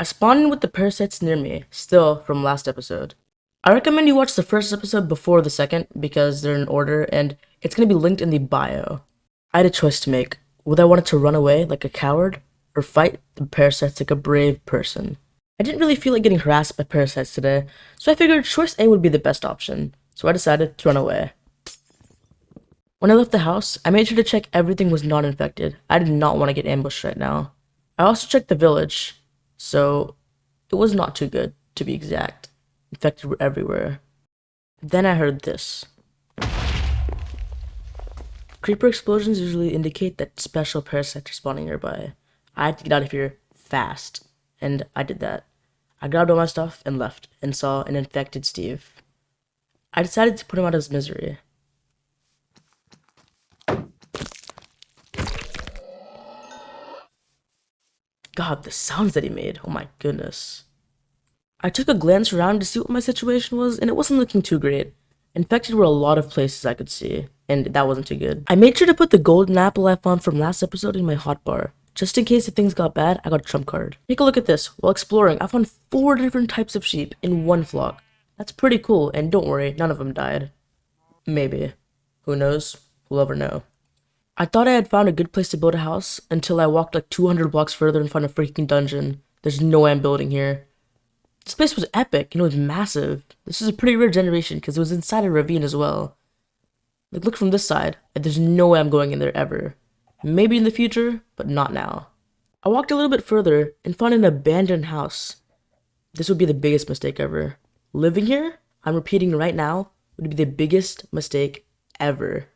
I spawned in with the parasites near me, still from last episode. I recommend you watch the first episode before the second because they're in order and it's going to be linked in the bio. I had a choice to make, whether I wanted to run away like a coward or fight the parasites like a brave person. I didn't really feel like getting harassed by parasites today, so I figured choice A would be the best option, so I decided to run away. When I left the house, I made sure to check everything was not infected. I did not want to get ambushed right now. I also checked the village, so it was not too good, to be exact. Infected were everywhere. Then I heard this. Creeper explosions usually indicate that special parasites are spawning nearby. I had to get out of here fast, and I did that. I grabbed all my stuff and left, and saw an infected Steve. I decided to put him out of his misery. God, the sounds that he made, oh my goodness. I took a glance around to see what my situation was, and it wasn't looking too great. Infected were a lot of places I could see, and that wasn't too good. I made sure to put the golden apple I found from last episode in my hotbar, just in case if things got bad, I got a trump card. Take a look at this. While exploring, I found 4 different types of sheep in one flock. That's pretty cool, and don't worry, none of them died. Maybe. Who knows? We'll never know. I thought I had found a good place to build a house until I walked like 200 blocks further and found a freaking dungeon. There's no way I'm building here. This place was epic, and it was massive. This is a pretty rare generation because it was inside a ravine as well. Like, look from this side, and there's no way I'm going in there ever. Maybe in the future, but not now. I walked a little bit further and found an abandoned house. This would be the biggest mistake ever. Living here, I'm repeating right now, would be the biggest mistake ever.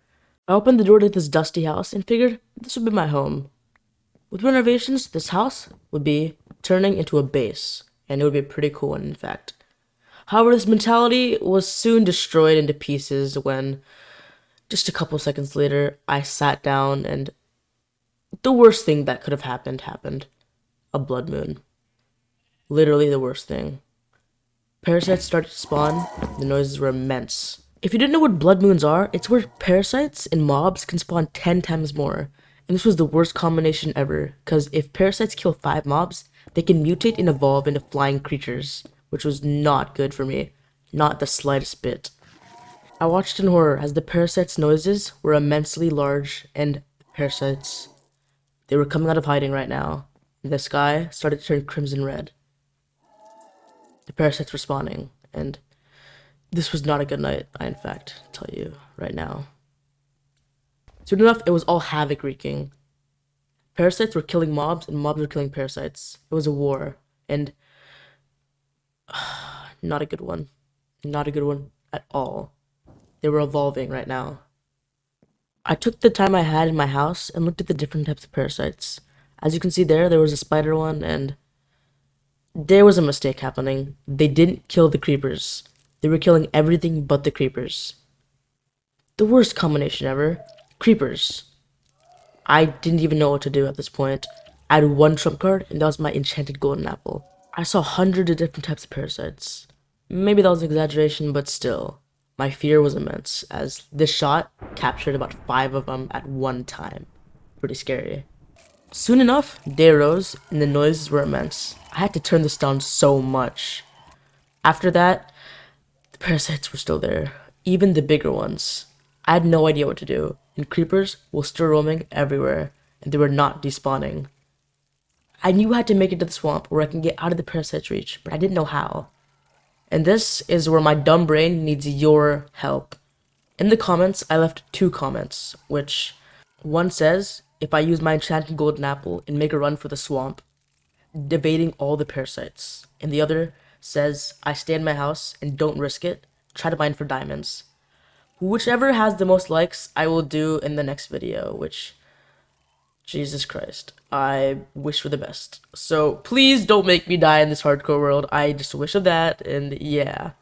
I opened the door to this dusty house and figured this would be my home. With renovations, this house would be turning into a base, and it would be a pretty cool one, in fact. However, this mentality was soon destroyed into pieces when, just a couple seconds later, I sat down and the worst thing that could have happened. A blood moon. Literally the worst thing. Parasites started to spawn, the noises were immense. If you didn't know what blood moons are, it's where parasites and mobs can spawn 10 times more. And this was the worst combination ever, because if parasites kill 5 mobs, they can mutate and evolve into flying creatures, which was not good for me. Not the slightest bit. I watched in horror as the parasites' noises were immensely large, and parasites, they were coming out of hiding right now. The sky started to turn crimson red. The parasites were spawning, and this was not a good night, I in fact tell you right now. Soon enough, it was all havoc wreaking. Parasites were killing mobs, and mobs were killing parasites. It was a war, and not a good one. Not a good one at all. They were evolving right now. I took the time I had in my house and looked at the different types of parasites. As you can see there was a spider one, and there was a mistake happening. They didn't kill the creepers. They were killing everything but the creepers. The worst combination ever. Creepers. I didn't even know what to do at this point. I had one trump card, and that was my enchanted golden apple. I saw hundreds of different types of parasites. Maybe that was an exaggeration, but still. My fear was immense, as this shot captured about 5 of them at one time. Pretty scary. Soon enough, day arose, and the noises were immense. I had to turn this down so much. After that, the parasites were still there, even the bigger ones. I had no idea what to do, and creepers were still roaming everywhere, and they were not despawning. I knew I had to make it to the swamp where I can get out of the parasite's reach, but I didn't know how. And this is where my dumb brain needs your help. In the comments, I left 2 comments, which one says, if I use my enchanted golden apple and make a run for the swamp, evading all the parasites. And the other says, I stay in my house and don't risk it, try to mine for diamonds. Whichever has the most likes, I will do in the next video, which, Jesus Christ, I wish for the best. So please don't make me die in this hardcore world. I just wish of that, and yeah.